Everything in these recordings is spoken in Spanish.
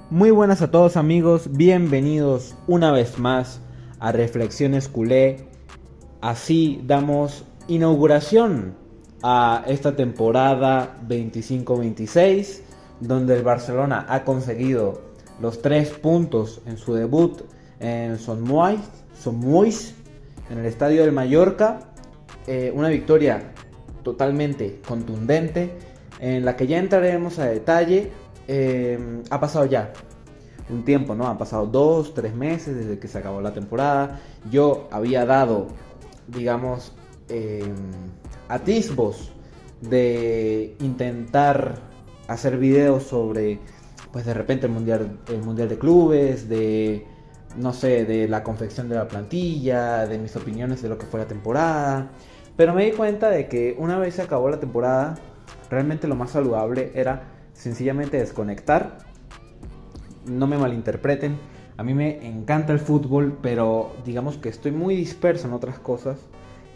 Muy buenas a todos amigos, bienvenidos una vez más a Reflexiones Culé. Así damos inauguración a esta temporada 25-26, donde el Barcelona ha conseguido los 3 puntos en su debut en Son Moix, en el estadio del Mallorca. Una victoria totalmente contundente, en la que ya entraremos a detalle. Ha pasado ya un tiempo, ¿no? Han pasado 2, 3 meses desde que se acabó la temporada. Yo había dado, digamos, atisbos de intentar hacer videos sobre, pues de repente el mundial de clubes, de, no sé, de la confección de la plantilla, de mis opiniones de lo que fue la temporada. Pero me di cuenta de que una vez se acabó la temporada, realmente lo más saludable era sencillamente desconectar. No me malinterpreten, a mí me encanta el fútbol, pero digamos que estoy muy disperso en otras cosas.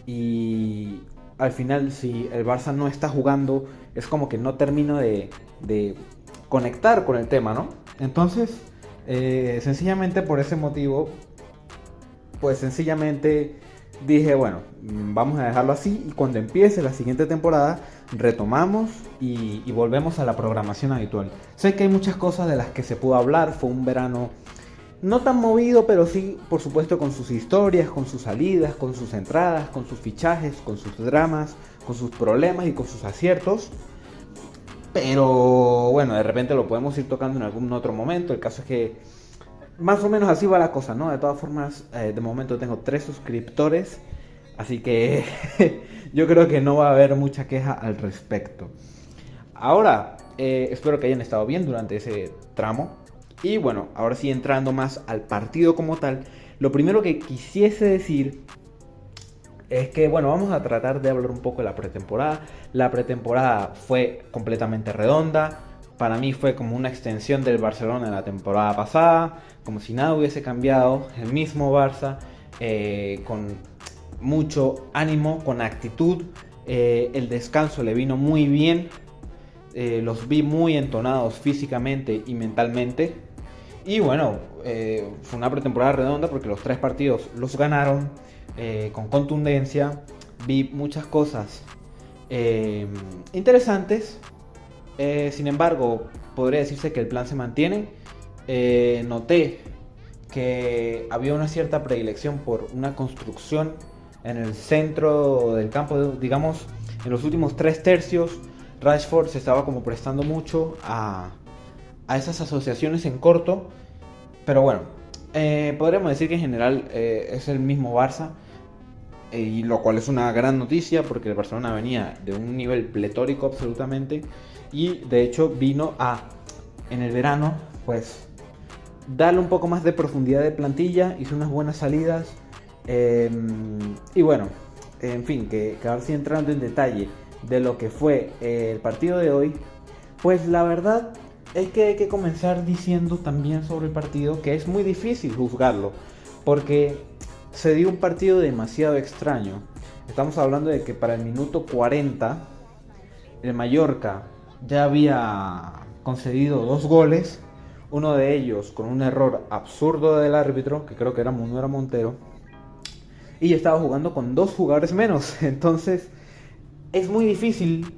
Y al final, si el Barça no está jugando, es como que no termino de conectar con el tema, ¿no? Entonces, sencillamente por ese motivo, pues sencillamente dije, bueno, vamos a dejarlo así y cuando empiece la siguiente temporada retomamos y volvemos a la programación habitual. Sé que hay muchas cosas de las que se pudo hablar, fue un verano no tan movido, pero sí, por supuesto, con sus historias, con sus salidas, con sus entradas, con sus fichajes, con sus dramas, con sus problemas y con sus aciertos. Pero bueno, de repente lo podemos ir tocando en algún otro momento. El caso es que más o menos así va la cosa, ¿no? De todas formas, de momento tengo 3 suscriptores, así que yo creo que no va a haber mucha queja al respecto. Ahora, espero que hayan estado bien durante ese tramo. Y bueno, ahora sí entrando más al partido como tal, lo primero que quisiese decir es que, bueno, vamos a tratar de hablar un poco de la pretemporada. La pretemporada fue completamente redonda. Para mí fue como una extensión del Barcelona en la temporada pasada, como si nada hubiese cambiado. El mismo Barça, con mucho ánimo, con actitud. El descanso le vino muy bien. Los vi muy entonados físicamente y mentalmente. Y bueno, fue una pretemporada redonda porque los 3 partidos los ganaron con contundencia. Vi muchas cosas interesantes. Sin embargo, podría decirse que el plan se mantiene. Noté que había una cierta predilección por una construcción en el centro del campo, digamos, en los últimos 3 tercios. Rashford se estaba como prestando mucho a esas asociaciones en corto. Pero bueno, podríamos decir que en general es el mismo Barça. Y lo cual es una gran noticia porque el Barcelona venía de un nivel pletórico absolutamente. Y de hecho vino en el verano, pues, darle un poco más de profundidad de plantilla. Hizo unas buenas salidas. Y bueno, en fin, que ahora sí entrando en detalle de lo que fue el partido de hoy, pues la verdad es que hay que comenzar diciendo también sobre el partido que es muy difícil juzgarlo, porque se dio un partido demasiado extraño. Estamos hablando de que para el minuto 40 el Mallorca ya había concedido 2 goles, uno de ellos con un error absurdo del árbitro, que creo que no era Montero, y estaba jugando con 2 jugadores menos. Entonces es muy difícil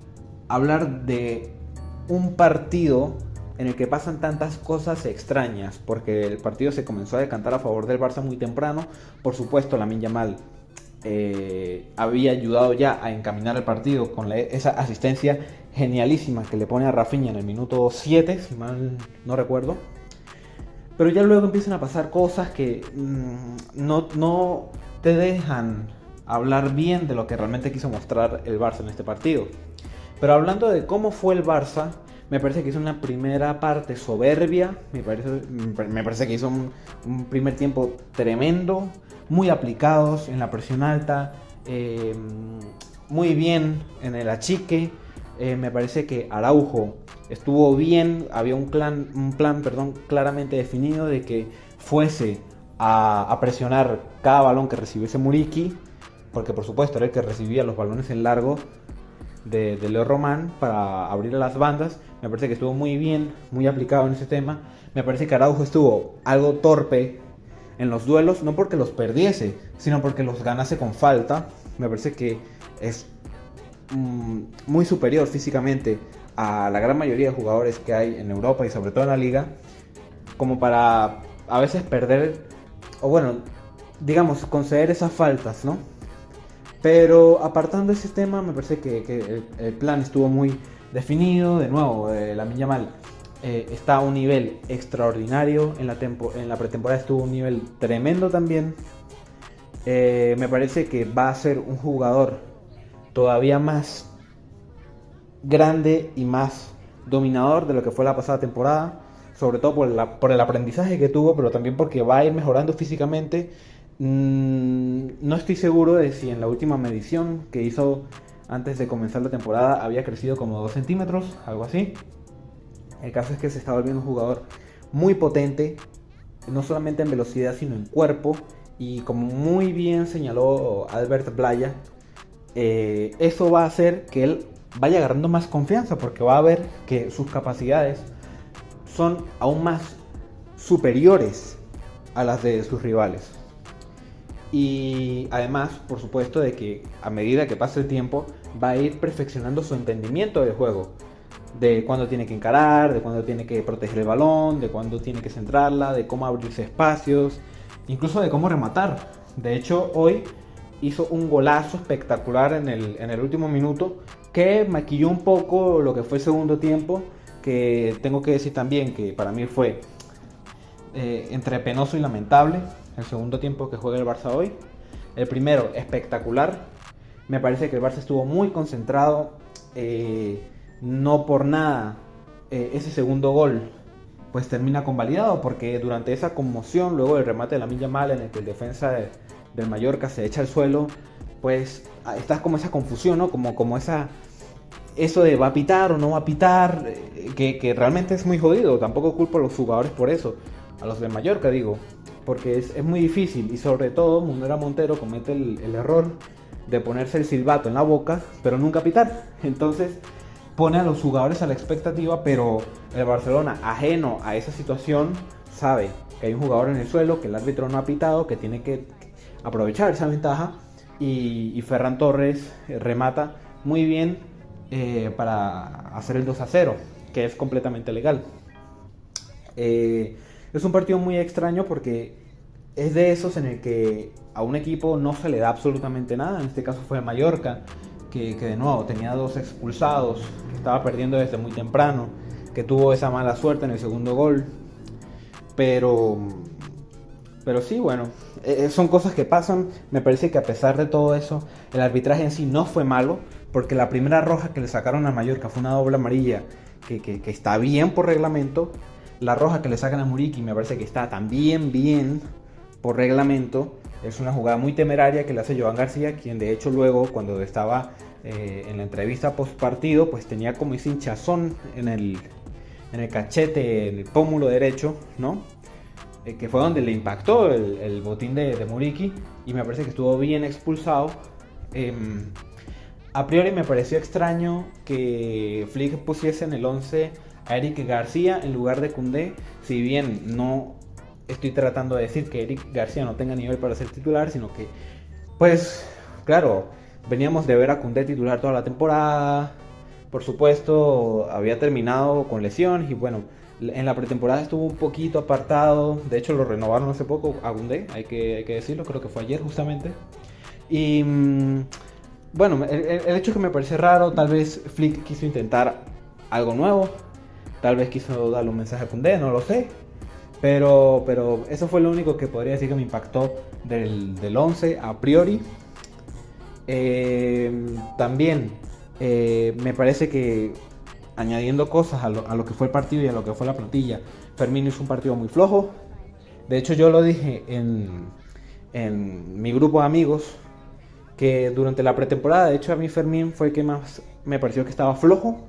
hablar de un partido en el que pasan tantas cosas extrañas, porque el partido se comenzó a decantar a favor del Barça muy temprano. Por supuesto, Lamine Yamal había ayudado ya a encaminar el partido con esa asistencia genialísima que le pone a Rafinha en el minuto 7, si mal no recuerdo. Pero ya luego empiezan a pasar cosas que no te dejan hablar bien de lo que realmente quiso mostrar el Barça en este partido. Pero hablando de cómo fue el Barça, me parece que hizo una primera parte soberbia. Me parece que hizo un primer tiempo tremendo, muy aplicados en la presión alta, muy bien en el achique. Me parece que Araujo estuvo bien, había un plan, claramente definido de que fuese a presionar cada balón que recibiese Muriqui, porque por supuesto era el que recibía los balones en largo. de Leo Román para abrir a las bandas. Me parece que estuvo muy bien, muy aplicado en ese tema. Me parece que Araujo estuvo algo torpe en los duelos, no porque los perdiese, sino porque los ganase con falta. Me parece que es muy superior físicamente a la gran mayoría de jugadores que hay en Europa y sobre todo en la liga, como para a veces perder, o bueno, digamos, conceder esas faltas, ¿no? Pero apartando ese tema, me parece que el plan estuvo muy definido. De nuevo, Lamine Yamal está a un nivel extraordinario. En la pretemporada estuvo a un nivel tremendo también. Me parece que va a ser un jugador todavía más grande y más dominador de lo que fue la pasada temporada, sobre todo por el aprendizaje que tuvo, pero también porque va a ir mejorando físicamente. No estoy seguro de si en la última medición que hizo antes de comenzar la temporada había crecido como 2 centímetros, algo así. El caso es que se está volviendo un jugador muy potente, no solamente en velocidad sino en cuerpo, y como muy bien señaló Albert Blaya, eso va a hacer que él vaya agarrando más confianza, porque va a ver que sus capacidades son aún más superiores a las de sus rivales. Y además, por supuesto, de que a medida que pase el tiempo va a ir perfeccionando su entendimiento del juego, de cuándo tiene que encarar, de cuándo tiene que proteger el balón, de cuándo tiene que centrarla, de cómo abrirse espacios, incluso de cómo rematar. De hecho, hoy hizo un golazo espectacular en el último minuto que maquilló un poco lo que fue el segundo tiempo, que tengo que decir también que para mí fue entre penoso y lamentable el segundo tiempo que juega el Barça hoy. El primero espectacular. Me parece que el Barça estuvo muy concentrado. No por nada ese segundo gol pues termina convalidado, porque durante esa conmoción, luego del remate de Lamine Yamal en el que el defensa del Mallorca se echa al suelo, pues estás como esa confusión, ¿no? Como eso de va a pitar o no va a pitar, que realmente es muy jodido. Tampoco culpo a los jugadores por eso, a los de Mallorca digo, porque es muy difícil, y sobre todo Munera Montero comete el error de ponerse el silbato en la boca pero nunca pitar. Entonces pone a los jugadores a la expectativa, pero el Barcelona, ajeno a esa situación, sabe que hay un jugador en el suelo, que el árbitro no ha pitado, que tiene que aprovechar esa ventaja, y Ferran Torres remata muy bien para hacer el 2-0, que es completamente legal. Es un partido muy extraño porque es de esos en el que a un equipo no se le da absolutamente nada. En este caso fue el Mallorca, que de nuevo tenía 2 expulsados, que estaba perdiendo desde muy temprano, que tuvo esa mala suerte en el segundo gol. Pero sí, bueno, son cosas que pasan. Me parece que a pesar de todo eso, el arbitraje en sí no fue malo, porque la primera roja que le sacaron a Mallorca fue una doble amarilla que está bien por reglamento. La roja que le sacan a Muriqui me parece que está también bien por reglamento. Es una jugada muy temeraria que le hace Joan García, quien de hecho luego, cuando estaba en la entrevista post partido, pues tenía como ese hinchazón en el cachete, en el pómulo derecho, ¿no? Que fue donde le impactó el botín de Muriqui, y me parece que estuvo bien expulsado. A priori me pareció extraño que Flick pusiese en el 11 a Eric García en lugar de Koundé, si bien no estoy tratando de decir que Eric García no tenga nivel para ser titular, sino que, pues, claro, veníamos de ver a Koundé titular toda la temporada. Por supuesto, había terminado con lesiones y bueno, en la pretemporada estuvo un poquito apartado. De hecho, lo renovaron hace poco a Koundé, hay que decirlo, creo que fue ayer justamente. Y bueno, el hecho que me parece raro, tal vez Flick quiso intentar algo nuevo, tal vez quiso darle un mensaje a Koundé, no lo sé. Pero eso fue lo único que podría decir que me impactó del 11 a priori. También me parece que, añadiendo cosas a lo que fue el partido y a lo que fue la plantilla, Fermín hizo un partido muy flojo. De hecho, yo lo dije en mi grupo de amigos, que durante la pretemporada, de hecho a mí Fermín fue el que más me pareció que estaba flojo.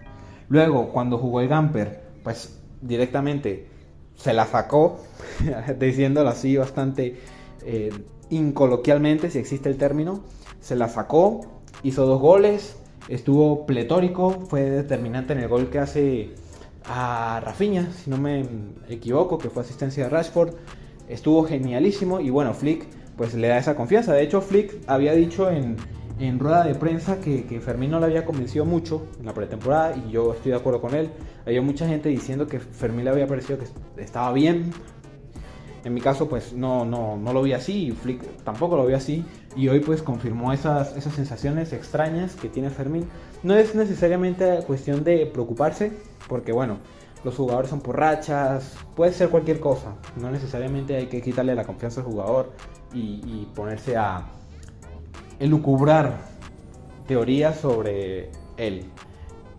Luego, cuando jugó el Gamper, pues directamente se la sacó, diciéndolo así bastante incoloquialmente, si existe el término. Se la sacó, hizo 2 goles, estuvo pletórico, fue determinante en el gol que hace a Rafinha, si no me equivoco, que fue asistencia de Rashford. Estuvo genialísimo y bueno, Flick pues le da esa confianza. De hecho, Flick había dicho en rueda de prensa que Fermín no le había convencido mucho en la pretemporada, y yo estoy de acuerdo con él. Había mucha gente diciendo que Fermín le había parecido que estaba bien. En mi caso pues no lo vi así, y Flick tampoco lo vi así, y hoy pues confirmó esas sensaciones extrañas que tiene Fermín. No es necesariamente cuestión de preocuparse, porque bueno, los jugadores son por rachas, puede ser cualquier cosa, no necesariamente hay que quitarle la confianza al jugador y ponerse a elucubrar teorías sobre él.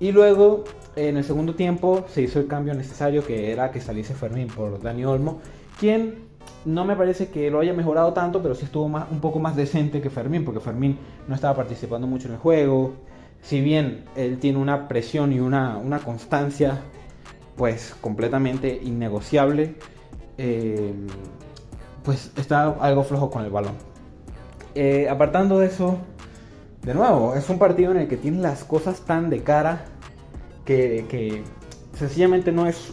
Y luego en el segundo tiempo se hizo el cambio necesario, que era que saliese Fermín por Dani Olmo, quien no me parece que lo haya mejorado tanto, pero sí estuvo un poco más decente que Fermín, porque Fermín no estaba participando mucho en el juego. Si bien él tiene una presión y una constancia pues completamente innegociable, pues está algo flojo con el balón. Apartando de eso, de nuevo, es un partido en el que tienes las cosas tan de cara que sencillamente no es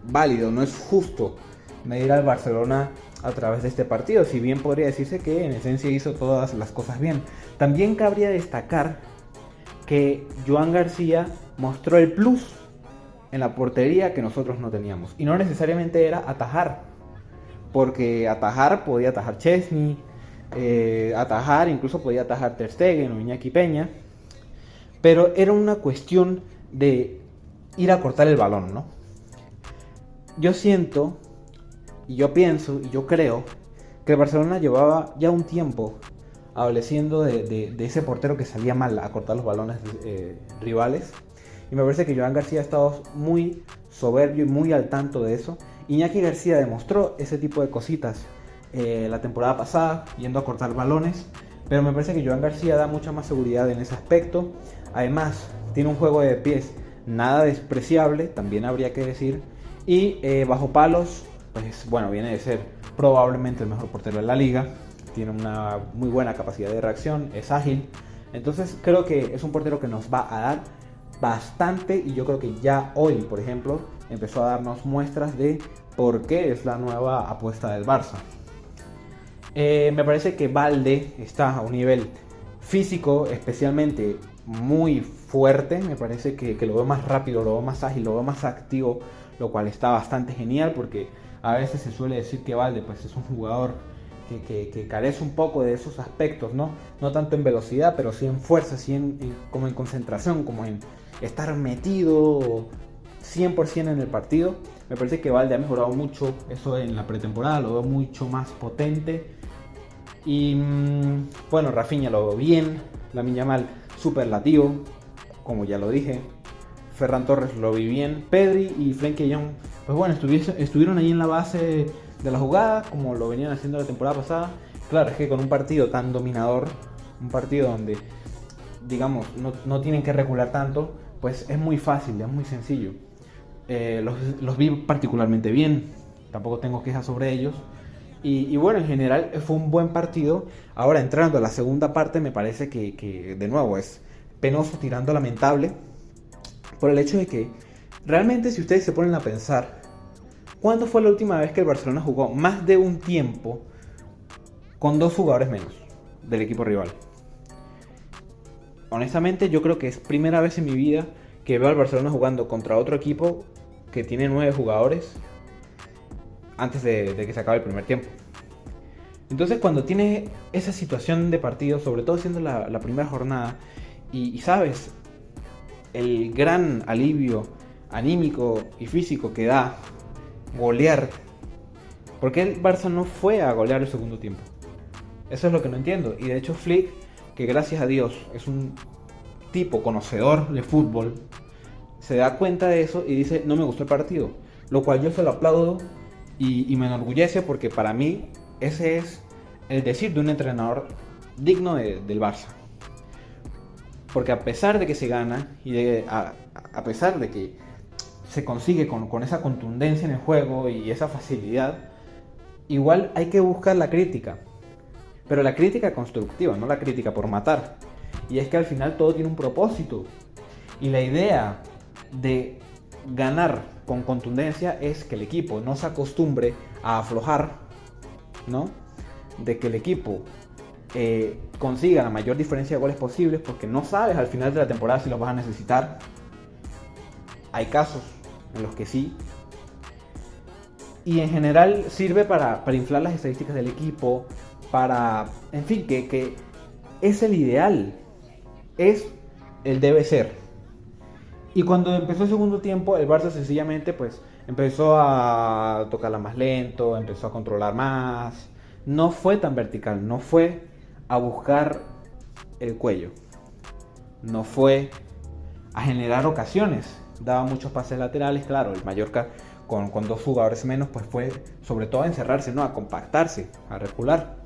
válido, no es justo medir al Barcelona a través de este partido, si bien podría decirse que en esencia hizo todas las cosas bien. También cabría destacar que Joan García mostró el plus en la portería que nosotros no teníamos, y no necesariamente era atajar, porque atajar podía atajar Chesney, atajar incluso podía atajar Ter Stegen o Iñaki Peña, pero era una cuestión de ir a cortar el balón, ¿no? Yo siento, y yo pienso, y yo creo que el Barcelona llevaba ya un tiempo adoleciendo de ese portero que salía mal a cortar los balones rivales. Y me parece que Joan García ha estado muy soberbio y muy al tanto de eso. Iñaki García demostró ese tipo de cositas la temporada pasada, yendo a cortar balones. Pero me parece que Joan García da mucha más seguridad en ese aspecto. Además, tiene un juego de pies nada despreciable, también habría que decir. Y bajo palos, pues bueno, viene de ser probablemente el mejor portero de la liga. Tiene una muy buena capacidad de reacción, es ágil. Entonces creo que es un portero que nos va a dar bastante, y yo creo que ya hoy, por ejemplo, empezó a darnos muestras de por qué es la nueva apuesta del Barça. Me parece que Balde está a un nivel físico especialmente muy fuerte. Me parece que lo veo más rápido, lo veo más ágil, lo veo más activo, lo cual está bastante genial, porque a veces se suele decir que Balde pues es un jugador que carece un poco de esos aspectos, ¿no? No tanto en velocidad, pero sí en fuerza, sí como en concentración, como en estar metido 100% en el partido. Me parece que Balde ha mejorado mucho eso en la pretemporada, lo veo mucho más potente. Y bueno, Rafinha lo veo bien, Lamine Yamal superlativo, como ya lo dije. Ferran Torres lo vi bien, Pedri y Frenkie de Jong, pues bueno, estuvieron ahí en la base de la jugada, como lo venían haciendo la temporada pasada. Claro, es que con un partido tan dominador, un partido donde, digamos, no tienen que recular tanto, pues es muy fácil, es muy sencillo. Los vi particularmente bien, tampoco tengo quejas sobre ellos. Y bueno, en general fue un buen partido. Ahora, entrando a la segunda parte, me parece que de nuevo es penoso, tirando a lamentable, por el hecho de que realmente, si ustedes se ponen a pensar, ¿cuándo fue la última vez que el Barcelona jugó más de un tiempo con dos jugadores menos del equipo rival? Honestamente, yo creo que es primera vez en mi vida que veo al Barcelona jugando contra otro equipo que tiene 9 jugadores antes de que se acabe el primer tiempo. Entonces, cuando tienes esa situación de partido, sobre todo siendo la primera jornada, y sabes el gran alivio anímico y físico que da golear, ¿por qué el Barça no fue a golear el segundo tiempo? Eso es lo que no entiendo. Y de hecho Flick, que gracias a Dios es un tipo conocedor de fútbol, se da cuenta de eso y dice: no me gustó el partido, lo cual yo se lo aplaudo y me enorgullece, porque para mí ese es el decir de un entrenador digno del Barça. Porque a pesar de que se gana y a pesar de que se consigue con esa contundencia en el juego y esa facilidad, igual hay que buscar la crítica, pero la crítica constructiva, no la crítica por matar. y es que al final todo tiene un propósito. Y la idea de ganar con contundencia es que el equipo no se acostumbre a aflojar, ¿no? De que el equipo consiga la mayor diferencia de goles posibles, porque no sabes al final de la temporada si los vas a necesitar. Hay casos en los que sí. Y en general sirve para inflar las estadísticas del equipo, para, en fin, que es el ideal, es el debe ser. Y cuando empezó el segundo tiempo, el Barça sencillamente pues empezó a tocarla más lento, empezó a controlar más. No fue tan vertical, no fue a buscar el cuello, no fue a generar ocasiones. Daba muchos pases laterales, claro, el Mallorca con 2 jugadores menos pues fue sobre todo a encerrarse, ¿no? A compactarse, a recular.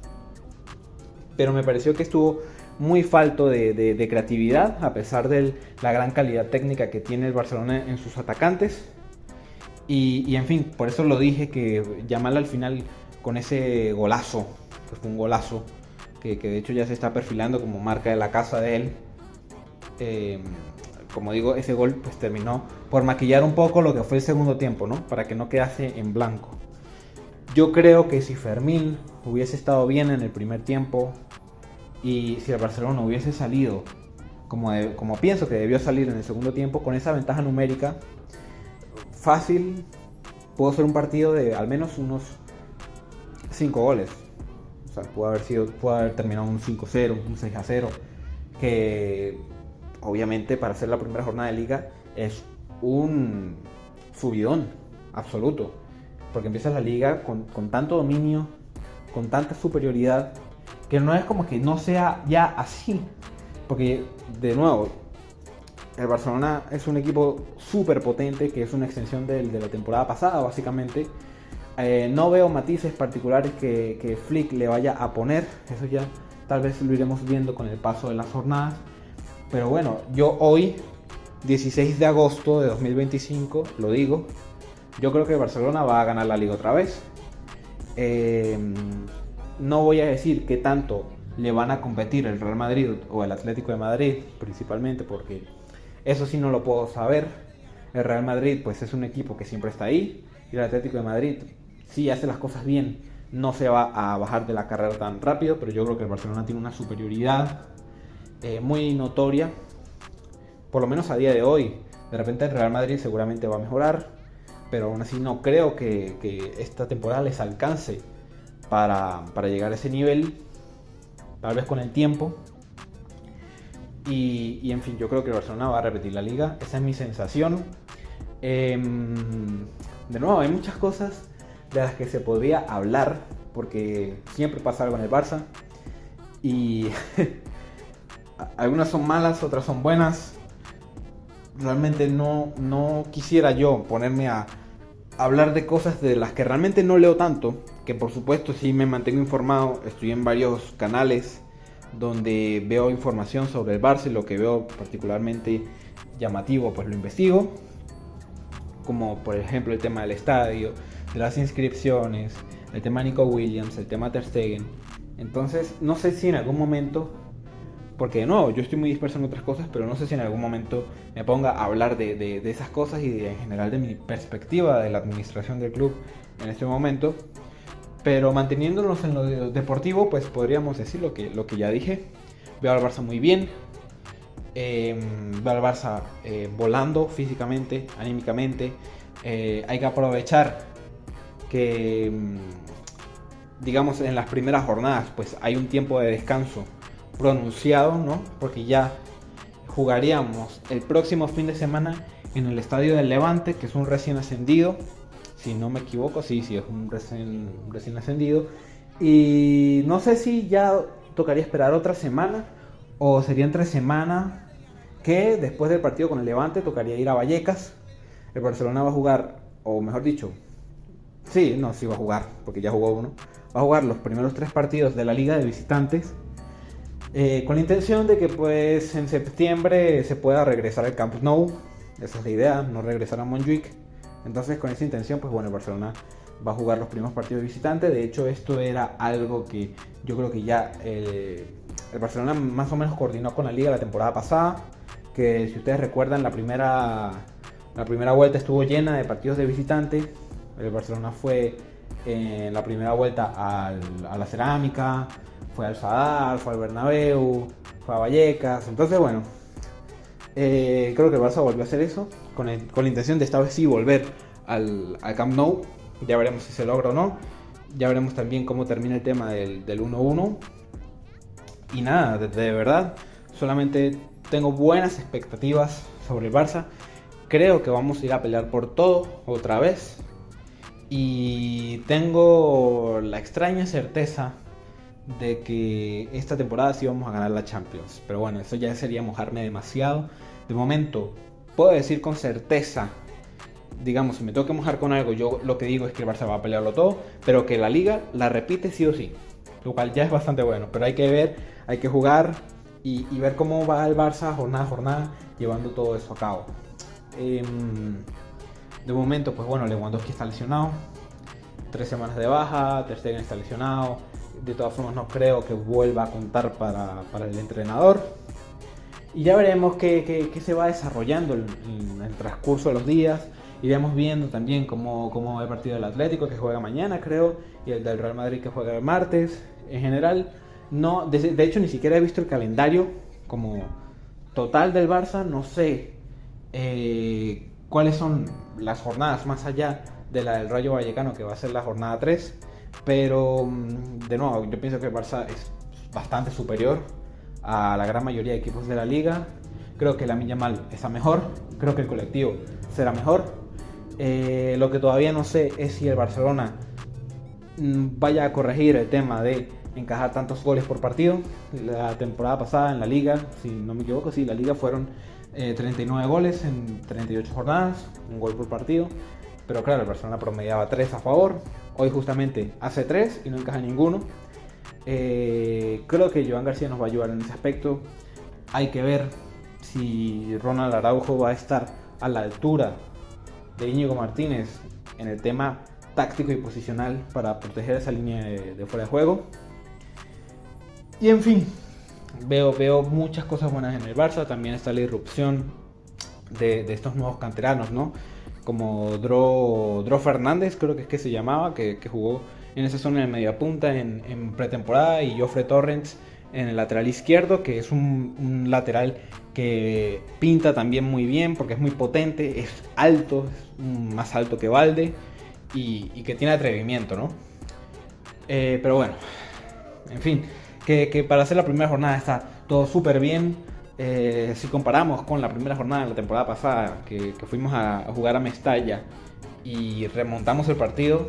Pero me pareció que estuvo muy falto de creatividad, a pesar de la gran calidad técnica que tiene el Barcelona en sus atacantes. Y en fin, por eso lo dije, que Yamal al final con ese golazo, que fue un golazo, que de hecho ya se está perfilando como marca de la casa de él. Como digo, ese gol pues terminó por maquillar un poco lo que fue el segundo tiempo, ¿no? Para que no quedase en blanco. Yo creo que si Fermín hubiese estado bien en el primer tiempo y si el Barcelona hubiese salido como pienso que debió salir en el segundo tiempo, con esa ventaja numérica, fácil pudo ser un partido de al menos unos 5 goles. O sea, pudo haber terminado un 5-0, un 6-0, que obviamente para ser la primera jornada de liga es un subidón absoluto, porque empieza la liga con tanto dominio, con tanta superioridad, que no es como que no sea ya así, porque de nuevo el Barcelona es un equipo súper potente, que es una extensión de la temporada pasada básicamente. No veo matices particulares que Flick le vaya a poner, eso ya tal vez lo iremos viendo con el paso de las jornadas. Pero bueno, yo hoy, 16 de agosto de 2025, lo digo, yo creo que Barcelona va a ganar la Liga otra vez. No voy a decir qué tanto le van a competir el Real Madrid o el Atlético de Madrid, principalmente porque eso sí no lo puedo saber. El Real Madrid pues es un equipo que siempre está ahí, y el Atlético de Madrid, si hace las cosas bien, no se va a bajar de la carrera tan rápido, pero yo creo que el Barcelona tiene una superioridad muy notoria, por lo menos a día de hoy. De repente el Real Madrid seguramente va a mejorar, pero aún así no creo que esta temporada les alcance para llegar a ese nivel, tal vez con el tiempo. Y en fin, yo creo que el Barcelona va a repetir la liga, esa es mi sensación. De nuevo, hay muchas cosas de las que se podría hablar, porque siempre pasa algo en el Barça, y algunas son malas, otras son buenas. Realmente no quisiera yo ponerme a hablar de cosas de las que realmente no leo tanto, que por supuesto sí me mantengo informado, estoy en varios canales donde veo información sobre el Barça, y lo que veo particularmente llamativo pues lo investigo, como por ejemplo el tema del estadio, de las inscripciones, el tema de Nico Williams, el tema Ter Stegen. Entonces no sé si en algún momento, porque no, yo estoy muy disperso en otras cosas, pero no sé si en algún momento me ponga a hablar de esas cosas y en general de mi perspectiva de la administración del club en este momento. Pero manteniéndonos en lo deportivo, pues podríamos decir lo que ya dije. Veo al Barça muy bien. Veo al Barça volando físicamente, anímicamente. Hay que aprovechar que, digamos, en las primeras jornadas pues hay un tiempo de descanso pronunciado, ¿no? Porque ya jugaríamos el próximo fin de semana en el estadio del Levante, que es un recién ascendido, si no me equivoco, sí, es un recién ascendido, y no sé si ya tocaría esperar otra semana o sería entre semana, que después del partido con el Levante tocaría ir a Vallecas. El Barcelona va a jugar, o mejor dicho, sí va a jugar, porque ya jugó uno, va a jugar los primeros 3 partidos de la Liga de Visitantes, con la intención de que pues en septiembre se pueda regresar al Camp Nou. Esa es la idea, no regresar a Montjuic. Entonces con esa intención pues bueno, el Barcelona va a jugar los primeros partidos de visitante. De hecho esto era algo que yo creo que ya el Barcelona más o menos coordinó con la Liga la temporada pasada, que si ustedes recuerdan la primera vuelta estuvo llena de partidos de visitante. El Barcelona fue en la primera vuelta a la Cerámica, fue al Sadar, fue al Bernabéu, fue a Vallecas. Entonces bueno, creo que el Barça volvió a hacer eso con la intención de esta vez sí volver al Camp Nou. Ya veremos si se logra o no. Ya veremos también cómo termina el tema del 1-1. Y nada, de verdad, solamente tengo buenas expectativas sobre el Barça. Creo que vamos a ir a pelear por todo otra vez. Y tengo la extraña certeza de que esta temporada sí vamos a ganar la Champions. Pero bueno, eso ya sería mojarme demasiado. De momento, puedo decir con certeza, digamos, si me tengo que mojar con algo, yo lo que digo es que el Barça va a pelearlo todo, pero que la Liga la repite sí o sí. Lo cual ya es bastante bueno, pero hay que ver, hay que jugar y ver cómo va el Barça jornada a jornada llevando todo eso a cabo. De momento, pues bueno, Lewandowski está lesionado, 3 semanas de baja, Ter Stegen está lesionado. De todas formas no creo que vuelva a contar para el entrenador. Y ya veremos qué se va desarrollando en el transcurso de los días. Iremos viendo también cómo va el partido del Atlético, que juega mañana creo, y el del Real Madrid, que juega el martes. En general, no, de hecho ni siquiera he visto el calendario como total del Barça. No sé cuáles son las jornadas más allá de la del Rayo Vallecano, que va a ser la jornada 3. Pero de nuevo, yo pienso que el Barça es bastante superior a la gran mayoría de equipos de la liga. Creo que Lamine Yamal está mejor, creo que el colectivo será mejor. Lo que todavía no sé es si el Barcelona vaya a corregir el tema de encajar tantos goles por partido. La temporada pasada en la liga, si no me equivoco, sí, la liga fueron 39 goles en 38 jornadas, un gol por partido. Pero claro, el Barcelona promediaba 3 a favor. Hoy justamente hace 3 y no encaja ninguno. Creo que Joan García nos va a ayudar en ese aspecto. Hay que ver si Ronald Araujo va a estar a la altura de Íñigo Martínez en el tema táctico y posicional para proteger esa línea de fuera de juego. Y en fin, veo muchas cosas buenas en el Barça. También está la irrupción de estos nuevos canteranos, ¿no? Como Dro Fernández, creo que es que se llamaba, que jugó en esa zona de media punta en pretemporada, y Jofre Torrens en el lateral izquierdo, que es un lateral que pinta también muy bien porque es muy potente, es alto, es más alto que Balde y que tiene atrevimiento, ¿no? Pero bueno, en fin, que para hacer la primera jornada está todo súper bien. Si comparamos con la primera jornada de la temporada pasada, que fuimos a jugar a Mestalla y remontamos el partido,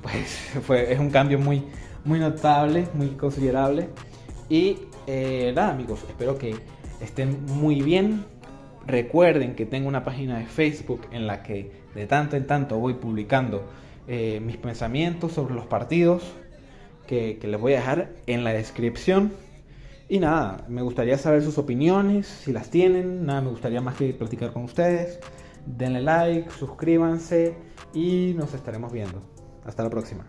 pues es un cambio muy, muy notable, muy considerable. Y nada, amigos, espero que estén muy bien. Recuerden que tengo una página de Facebook en la que de tanto en tanto voy publicando mis pensamientos sobre los partidos, que les voy a dejar en la descripción. Y nada, me gustaría saber sus opiniones, si las tienen. Nada, me gustaría más que platicar con ustedes. Denle like, suscríbanse y nos estaremos viendo. Hasta la próxima.